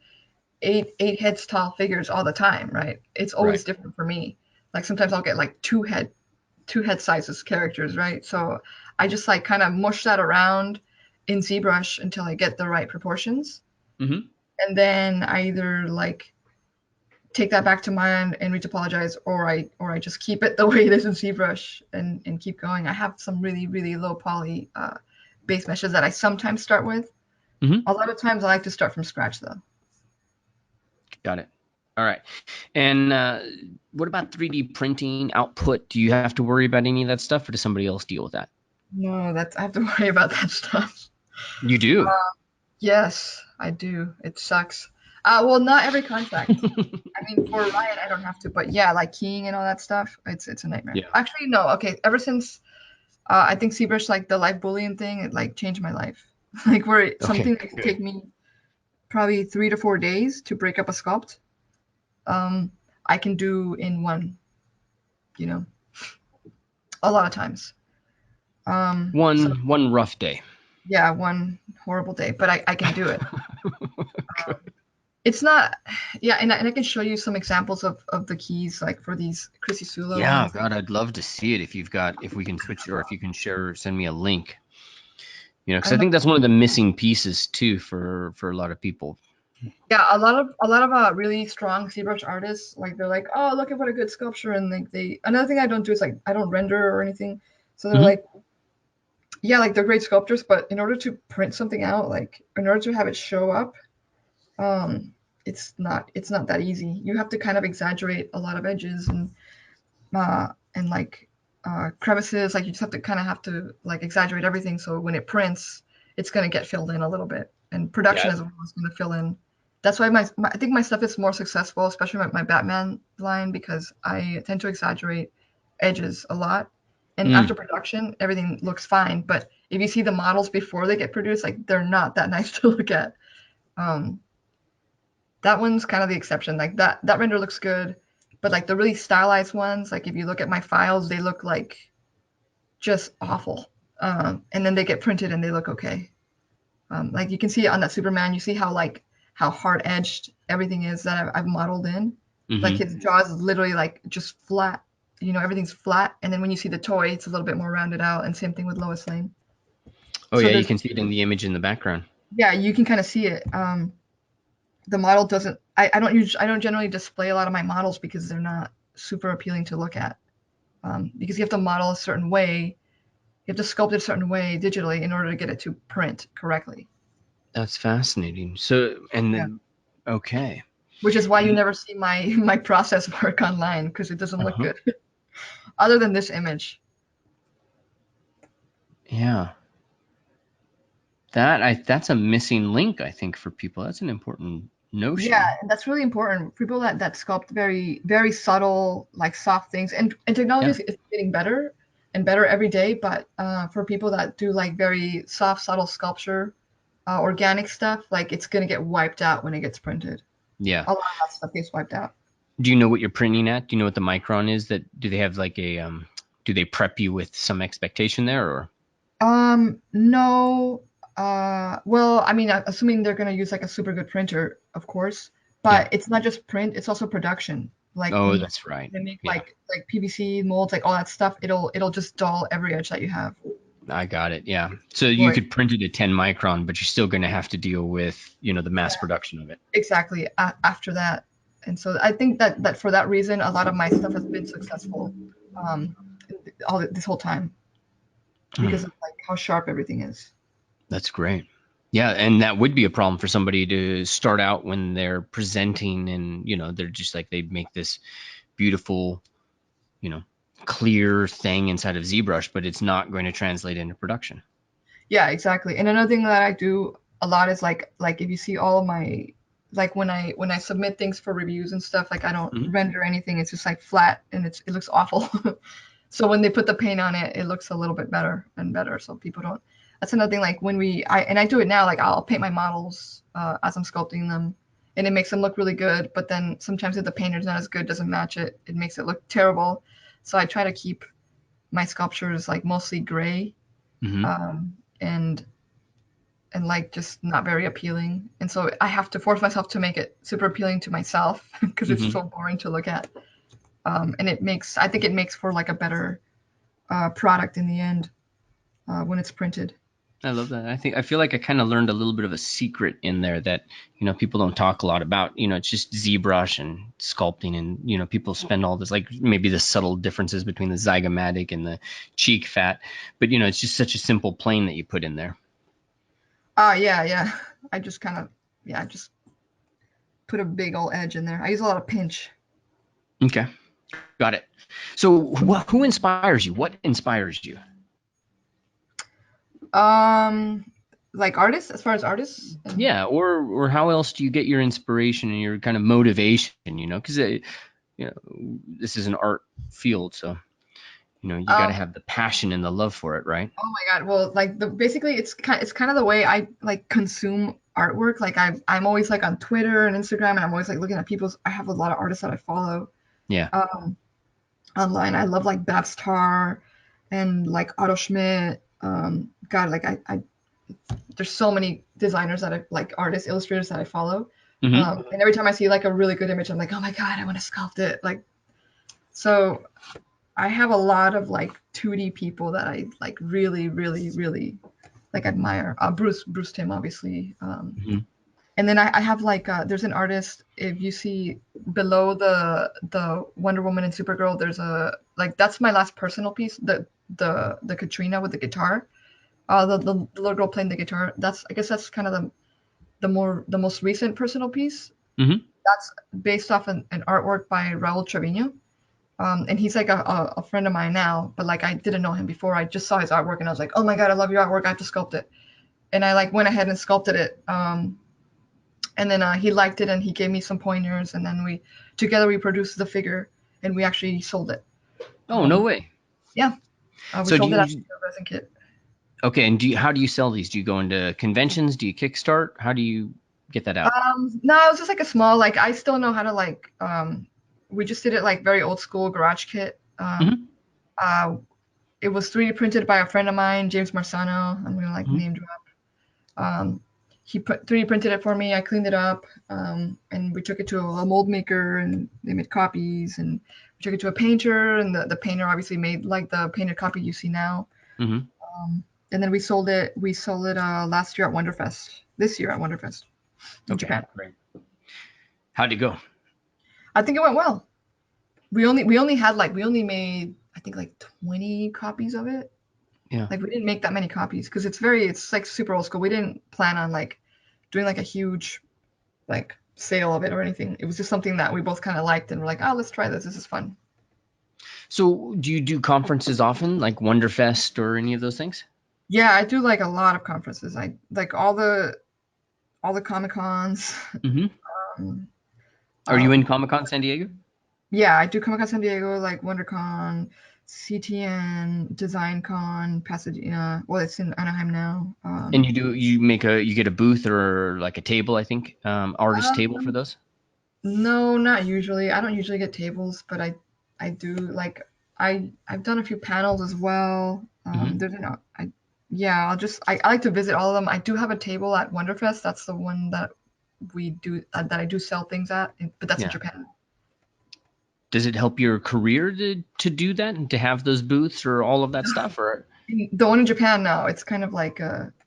eight heads tall figures all the time, right? It's right. always different for me. Like sometimes I'll get like two head sizes characters, right? So I just like kind of mush that around in ZBrush until I get the right proportions. Mm-hmm. And then I either like take that back to Maya and retopologize, or I just keep it the way it is in ZBrush and keep going. I have some really, really low poly base meshes that I sometimes start with. Mm-hmm. A lot of times I like to start from scratch though. Got it. All right. And what about 3D printing output? Do you have to worry about any of that stuff, or does somebody else deal with that? No, that's I have to worry about that stuff. You do. Yes, I do. It sucks. Well, not every contract. I mean, for Riot, I don't have to, but yeah, like keying and all that stuff, it's a nightmare. Yeah. Actually, no. Okay, ever since I think ZBrush, like the live boolean thing, it like changed my life. Like where Okay. something that could Good. take me probably 3 to 4 days to break up a sculpt, I can do in one. You know, a lot of times. So One rough day. yeah, one horrible day, but I can do it. Good. It's not, yeah, and I can show you some examples of the keys like for these Chrissy Sula Yeah, ones. God, I'd love to see it if we can switch, or if you can share, send me a link. I Because I don't know. think that's one of the missing pieces too for a lot of people. Yeah, a lot of really strong ZBrush artists, like they're like, oh, look at what a good sculpture, and like they another thing I don't do is like I don't render or anything. So they're Hmm. like, yeah, like they're great sculptors, but in order to print something out, like in order to have it show up, um, it's not that easy. You have to kind of exaggerate a lot of edges and like crevices. Like you just have to like exaggerate everything so when it prints, it's gonna get filled in a little bit, and production Yeah. as well is gonna fill in. That's why I think my stuff is more successful, especially my Batman line, because I tend to exaggerate edges a lot. And after Mm. production, everything looks fine. But if you see the models before they get produced, like they're not that nice to look at. Um, that one's kind of the exception. Like that render looks good, but like the really stylized ones, like if you look at my files, they look like just awful. And then they get printed and they look okay. Like you can see on that Superman, you see how hard edged everything is that I've modeled in. Like Hmm. his jaw is literally like just flat. Everything's flat, and then when you see the toy, it's a little bit more rounded out. And same thing with Lois Lane. Oh So yeah, you there's can see it in the image in the background. yeah, you can kind of see it. The model doesn't. I don't generally display a lot of my models because they're not super appealing to look at. Because you have to model a certain way, you have to sculpt it a certain way digitally in order to get it to print correctly. That's fascinating. So, and Yeah. then, okay. Which is why you never see my my process work online because it doesn't look Uh-huh. good. Other than this image. Yeah. That's a missing link, I think, for people. That's an important Yeah, notion. and that's really important. People that sculpt very very subtle, like soft things, and technology Yeah. is getting better and better every day. But for people that do like very soft, subtle sculpture, organic stuff, like it's gonna get wiped out when it gets printed. Yeah. A lot of that stuff gets wiped out. Do you know what you're printing at? Do you know what the micron is? Do they have like do they prep you with some expectation there, or? No. Well, I mean, assuming they're gonna use like a super good printer, of course. Yeah. But it's not just print; it's also production. Like Oh, when that's right. they make Yeah. like PVC molds, like all that stuff, it'll just dull every edge that you have. I got it. Yeah. So you Boy, could print it at 10 micron, but you're still going to have to deal with, the mass yeah, production of it. exactly. After that, And so I think that for that reason, a lot of my stuff has been successful um, this whole time because of like how sharp everything is. That's great. Yeah, and that would be a problem for somebody to start out when they're presenting and, they're just like they make this beautiful, clear thing inside of ZBrush, but it's not going to translate into production. Yeah, exactly. And another thing that I do a lot is like if you see all of my like when I submit things for reviews and stuff, like I don't render anything. It's just like flat and it looks awful. So when they put the paint on it, it looks a little bit better and better. So people don't. That's another thing. Like when I do it now, like I'll paint my models as I'm sculpting them, and it makes them look really good. But then sometimes if the painter's not as good, doesn't match it, it makes it look terrible. So I try to keep my sculptures like mostly gray, and like just not very appealing. And so I have to force myself to make it super appealing to myself because it's so boring to look at. And I think it makes for like a better product in the end when it's printed. I love that. I feel like I kind of learned a little bit of a secret in there that, people don't talk a lot about. It's just ZBrush and sculpting, and, people spend all this, like maybe the subtle differences between the zygomatic and the cheek fat. But, it's just such a simple plane that you put in there. Yeah. I just just put a big old edge in there. I use a lot of pinch. Okay. Got it. So who inspires you? What inspires you? Like artists, as far as artists? Yeah, or how else do you get your inspiration and your kind of motivation, because this is an art field, so you got to have the passion and the love for it, right? Oh my God. Well, like basically it's kind of the way I like consume artwork. Like I'm always like on Twitter and Instagram, and I'm always like looking at I have a lot of artists that I follow. Yeah. Online. I love like Babs Tarr and like Otto Schmidt. God, like I there's so many designers that I like, artists, illustrators that I follow. And every time I see like a really good image, I'm like, oh my God, I want to sculpt it. Like, so I have a lot of like 2D people that I like really, really, really like admire. Bruce Timm, obviously. And then I have like there's an artist, if you see below the Wonder Woman and Supergirl, there's a like that's my last personal piece, the Katrina with the guitar, the little girl playing the guitar. I guess that's kind of the most recent personal piece. That's based off an artwork by Raul Trevino, and he's like a friend of mine now, but like I didn't know him before. I just saw his artwork and I was like, oh my God, I love your artwork. I have to sculpt it, and I like went ahead and sculpted it. And then he liked it and he gave me some pointers, and then we produced the figure and we actually sold it. Oh, no way. Yeah. We sold it after the resin kit. Okay, and how do you sell these? Do you go into conventions? Do you Kickstart? How do you get that out? No, it was just like a small, like I still know how to like, we just did it like very old school garage kit. It was 3D printed by a friend of mine, James Marsano. I'm gonna like name drop. He 3D printed it for me. I cleaned it up, and we took it to a mold maker, and they made copies. And we took it to a painter, and the painter obviously made like the painted copy you see now. And then we sold it. We sold it last year at Wonderfest. This year at Wonderfest in Japan. Great. How'd it go? I think it went well. We only made I think like 20 copies of it. Yeah. Like we didn't make that many copies because it's like super old school. We didn't plan on like doing like a huge like sale of it or anything. It was just something that we both kind of liked and we're like, oh, let's try this. This is fun. So do you do conferences often, like Wonderfest or any of those things? Yeah, I do like a lot of conferences. I like all the Comic-Cons. Are you in Comic-Con San Diego? Yeah, I do Comic-Con San Diego, like WonderCon, CTN, DesignCon, Pasadena. Well, it's in Anaheim now. And you get a booth or like a table, I think, artist table for those? No, not usually. I don't usually get tables, but I do like I've done a few panels as well. There's I like to visit all of them. I do have a table at Wonderfest. That's the one that we do that I do sell things at, but that's in Japan. Does it help your career to do that and to have those booths or all of that stuff? Or the one in Japan, no, it's kind of like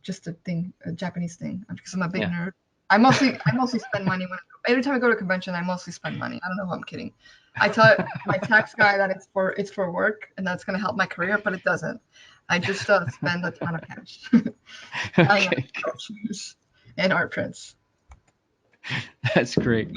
just a thing, a Japanese thing. Because I'm a big nerd. I mostly spend money every time I go to a convention, I mostly spend money. I don't know who I'm kidding. I tell my tax guy that it's for work and that's gonna help my career, but it doesn't. I just spend a ton of cash buying Okay, sculptures and art prints. that's great.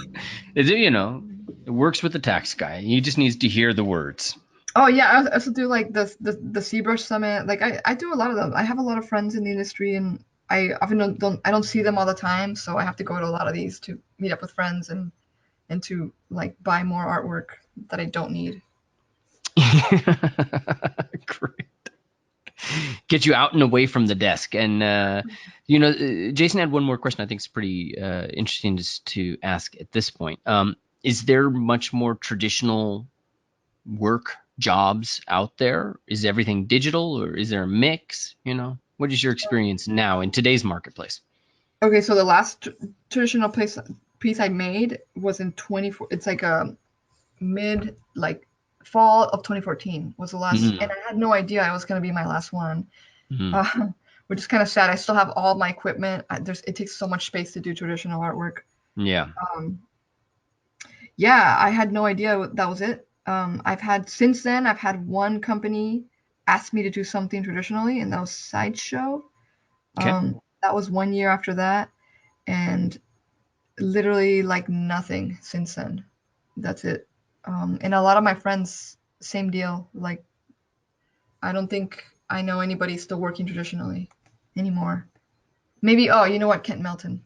Is it, it works with the tax guy. He just needs to hear the words. Oh yeah, I also do like the ZBrush Summit. Like I do a lot of them. I have a lot of friends in the industry, and I often don't see them all the time, so I have to go to a lot of these to meet up with friends and to like buy more artwork that I don't need. Great. Get you out and away from the desk. And Jason had one more question. I think it's pretty interesting just to ask at this point. Is there much more traditional work jobs out there? Is everything digital, or is there a mix? What is your experience now in today's marketplace? Okay, so the last traditional piece I made was in 24. It's like a mid like fall of 2014 was the last, Mm-hmm. and I had no idea I was gonna be my last one. Mm-hmm. Uh, which is kind of sad. I still have all my equipment. It takes so much space to do traditional artwork. Yeah. Um, yeah, I had no idea that was it. Since then, I've had one company ask me to do something traditionally, and that was Sideshow. Okay. That was 1 year after that, and literally like nothing since then. That's it. And a lot of my friends, same deal. Like, I don't think I know anybody still working traditionally anymore. Maybe, oh, you know what? Kent Melton.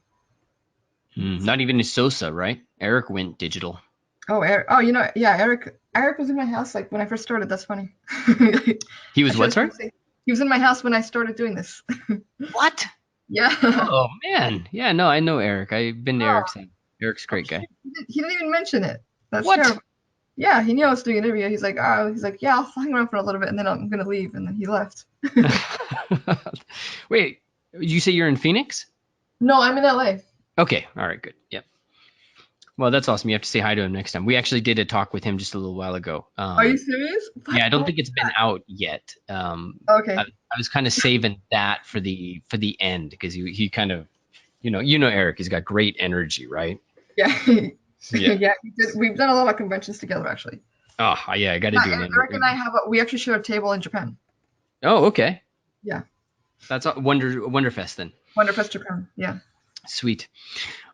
Not even Sosa, right? Eric went digital. Oh, Eric. Oh, yeah, Eric. Eric was in my house like when I first started. That's funny. He I was what, should sorry? say he was in my house when I started doing this. What? Yeah. Oh man. Yeah, no, I know Eric. I've been to Oh, Eric's house. Eric's a great guy. he didn't even mention it. That's What? terrible. Yeah, he knew I was doing an interview. He's like, yeah, I'll hang around for a little bit and then I'm gonna leave. And then he left. Wait, you say you're in Phoenix? No, I'm in LA. Okay, all right, good. Yep. Well, that's awesome. You have to say hi to him next time. We actually did a talk with him just a little while ago. Are you serious? Yeah, What? I don't Oh, think it's been out yet. okay. I was kind of saving that for the end because he kind of, Eric. He's got great energy, right? Yeah. Yeah. Yeah. We've done a lot of conventions together actually. Oh, yeah. I got to Yeah, do an and Eric interview. and we actually share a table in Japan. Oh, okay. Yeah. That's Wonderfest then. Wonderfest Japan. Yeah. Sweet.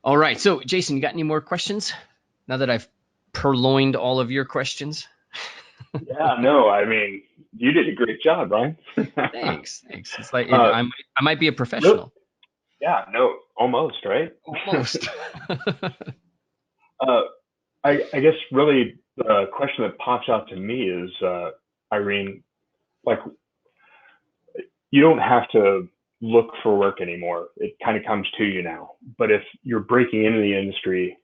All right. So, Jason, you got any more questions? Now that I've purloined all of your questions. Yeah, no, I mean, you did a great job, Ryan. Thanks. It's like Uh, I might be a no, professional. yeah, no, almost, right? Almost. Uh, I guess really the question that pops out to me is, Irene, like, you don't have to look for work anymore. It kind of comes to you now. But if you're breaking into the industry,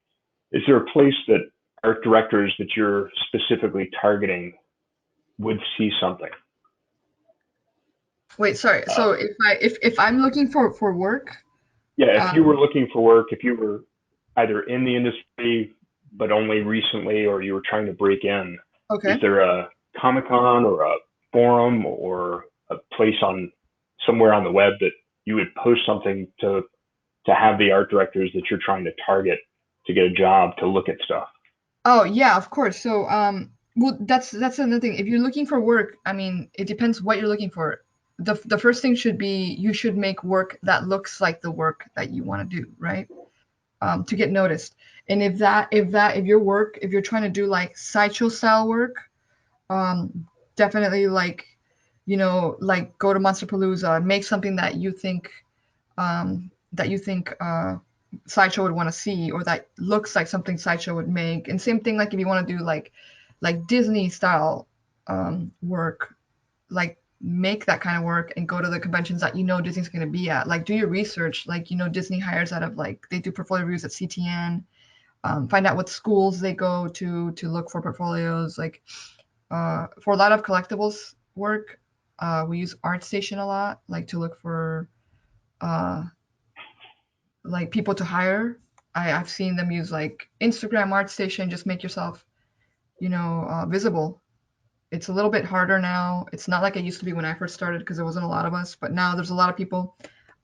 is there a place that art directors that you're specifically targeting would see something? Wait, sorry. Uh, So if I'm looking for work, yeah, if you were um, looking for work, if you were either in the industry but only recently, or you were trying to break in, is okay. there a Comic Con or a forum or a place on somewhere on the web that you would post something to have the art directors that you're trying to target to get a job to look at stuff? Oh yeah, of course. So well that's another thing. If you're looking for work, I mean, it depends what you're looking for. The first thing should be you should make work that looks like the work that you want to do, right? To get noticed. And if your work, if you're trying to do like sideshow style work, um, definitely like, like go to Monsterpalooza, make something that you think Sideshow would want to see, or that looks like something Sideshow would make. And same thing, like if you want to do like Disney style work, like make that kind of work and go to the conventions that Disney's going to be at. Like do your research. Like Disney hires out of like they do portfolio reviews at CTN. Find out what schools they go to look for portfolios. Like for a lot of collectibles work, we use ArtStation a lot, like to look for uh, like people to hire. I've seen them use like Instagram ArtStation, just make yourself, visible. It's a little bit harder now. It's not like it used to be when I first started because there wasn't a lot of us, but now there's a lot of people.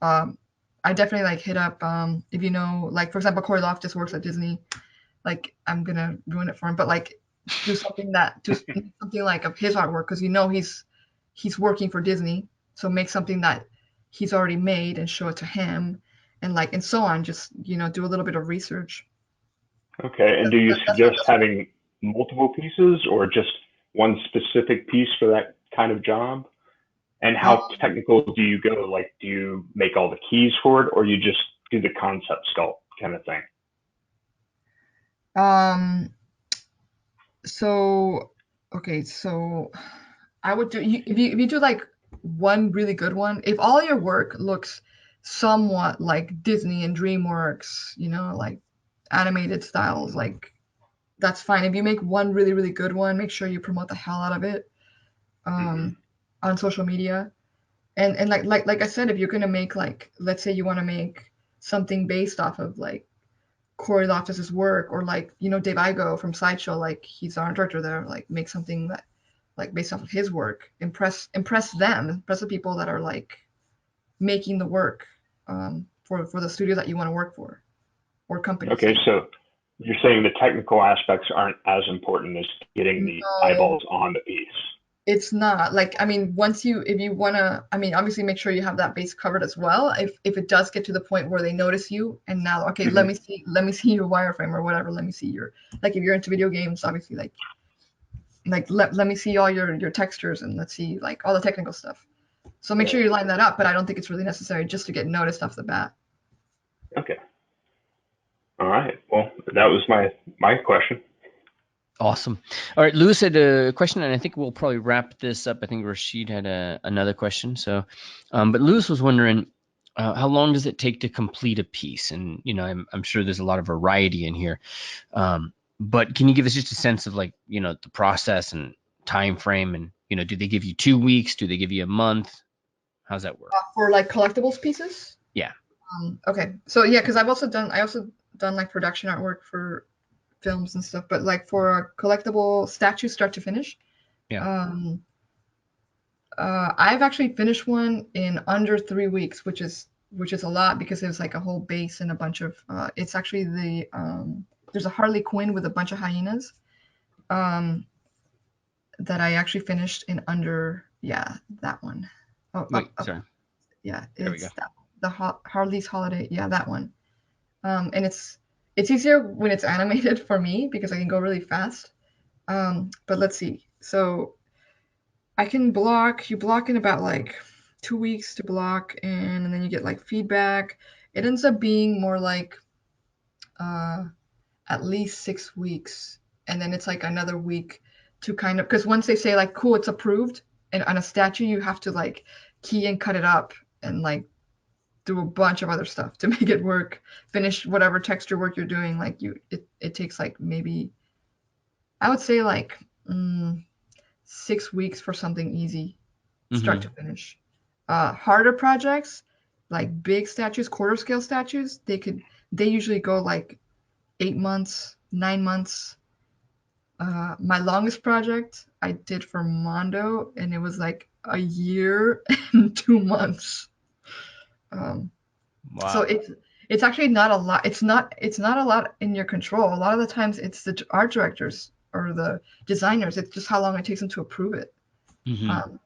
Um, I definitely like hit up if you know, like for example, Corey Loftus works at Disney. Like I'm gonna ruin it for him, but like do something like of his artwork because you know he's working for Disney, so make something that he's already made and show it to him, and like and so on. Just do a little bit of research. Okay. And do you That's what suggest having multiple pieces or just one specific piece for that kind of job? And how technical do you go? Like, do you make all the keys for it, or you just do the concept sculpt kind of thing? So okay, so I would do if you do like one really good one. If all your work looks somewhat like Disney and DreamWorks, like animated styles, like that's fine. If you make one really really good one, make sure you promote the hell out of it Mm-hmm. on social media. And like I said, if you're gonna make like let's say you want to make something based off of like Corey Loftus's work or like Dave Igo from Sideshow, like he's our director there, like make something that like based off of his work, impress them, impress the people that are like making the work for the studio that you want to work for or company. Okay, so you're saying the technical aspects aren't as important as getting the No, eyeballs on the piece. it's not. Like, I mean, if you wanna, I mean, obviously make sure you have that base covered as well. If it does get to the point where they notice you and now, okay, Mm-hmm. let me see your wireframe or whatever. Let me see your, like if you're into video games, obviously let me see all your textures and let's see like all the technical stuff. So make sure you line that up, but I don't think it's really necessary just to get noticed off the bat. Okay. All right. Well, that was my question. Awesome. All right, Lewis had a question, and I think we'll probably wrap this up. I think Rashid had another question. So, but Lewis was wondering, how long does it take to complete a piece? And I'm sure there's a lot of variety in here. But can you give us just a sense of like the process and time frame, and do they give you 2 weeks? Do they give you a month? How's that work? For like collectibles pieces. Yeah. Okay. So yeah, because I also done like production artwork for films and stuff, but like for a collectible statue start to finish, Yeah. I've actually finished one in under 3 weeks, which is a lot because there's like a whole base and a bunch of it's actually there's a Harley Quinn with a bunch of hyenas um, that I actually finished in under that one. Oh, Wait, sorry. yeah, There we go. it's Harley's Holiday. Yeah, that one. And it's easier when it's animated for me because I can go really fast. But let's see. So you block in about like 2 weeks to block and then you get like feedback. It ends up being more like uh, at least 6 weeks. And then it's like another week to kind of, because once they say like, cool, it's approved, and on a statue, you have to like key and cut it up and like do a bunch of other stuff to make it work, finish whatever texture work you're doing. Like it takes like maybe, I would say like 6 weeks for something easy, start to Mm-hmm. finish. Harder projects, like big statues, quarter scale statues, they usually go like 8 months, 9 months. My longest project I did for Mondo, and it was like a year and 2 months. Um, so Wow. it's actually not a lot. It's not a lot in your control. A lot of the times it's the art directors or the designers. It's just how long it takes them to approve it. Mm-hmm. Um,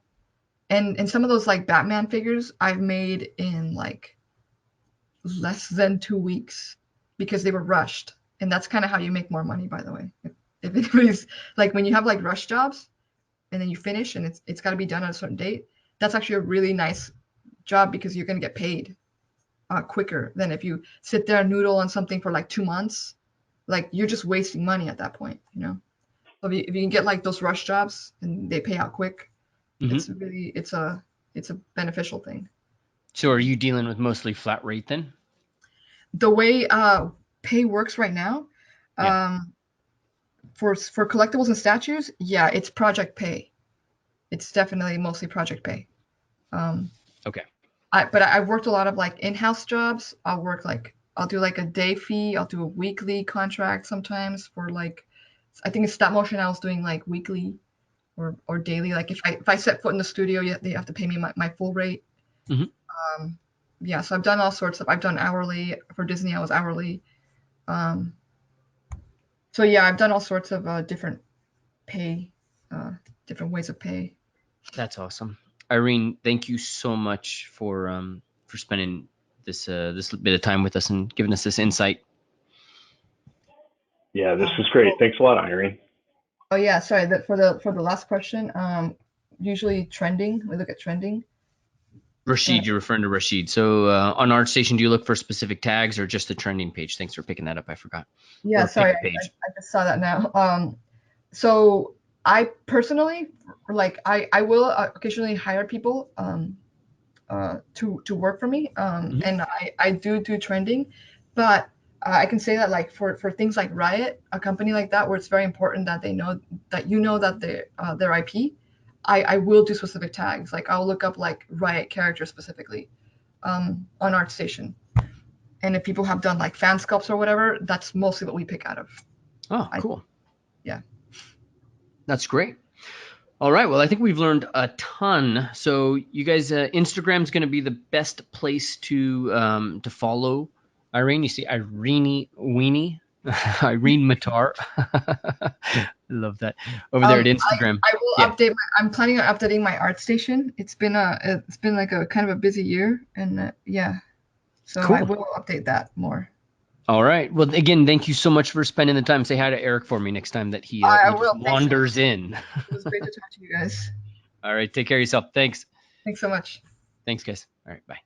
and some of those like Batman figures I've made in like less than 2 weeks because they were rushed. And that's kind of how you make more money, by the way. If anybody's like when you have like rush jobs and then you finish and it's got to be done at a certain date, that's actually a really nice job because you're going to get paid quicker than if you sit there and noodle on something for like 2 months. Like you're just wasting money at that point. So if you can get like those rush jobs and they pay out quick, Mm-hmm. it's a beneficial thing. So are you dealing with mostly flat rate then? The way pay works right now, Yeah. um, for collectibles and statues, yeah, it's project pay. It's definitely mostly project pay. Um, Okay. but I've worked a lot of like in-house jobs. I'll do like a day fee. I'll do a weekly contract sometimes for like, I think it's stop motion. I was doing like weekly or daily. Like if I set foot in the studio, they have to pay me my full rate. Mm-hmm. Um, yeah, so I've done all sorts of. I've done hourly for Disney. I was hourly. Um, so yeah, I've done all sorts of different pay, different ways of pay. That's awesome. Irene, thank you so much for spending this bit of time with us and giving us this insight. Yeah, this was great. Thanks a lot, Irene. Oh yeah, sorry. That for the last question. Usually trending. We look at trending. Rashid, you're referring to Rashid. So on ArtStation, do you look for specific tags or just the trending page? Thanks for picking that up. I forgot. Yeah, Or sorry. pick page. I just saw that now. So I personally like I will occasionally hire people to work for me. And I do trending, but I can say that like for things like Riot, a company like that where it's very important that they know that that their IP, I will do specific tags. Like I'll look up like Riot characters specifically on ArtStation. And if people have done like fan sculpts or whatever, that's mostly what we pick out of. Oh, cool. Yeah. That's great. All right. Well, I think we've learned a ton. So you guys, Instagram is going to be the best place to follow Irene. You see Irene Weenie, Irene Matar. I love that over there at Instagram. I will update. I'm planning on updating my ArtStation. It's been like a kind of a busy year, and yeah, so Cool. I will update that more. All right. Well, again, thank you so much for spending the time. Say hi to Eric for me next time that he just wanders in. It was great to talk to you guys. All right. Take care of yourself. Thanks. Thanks so much. Thanks, guys. All right. Bye.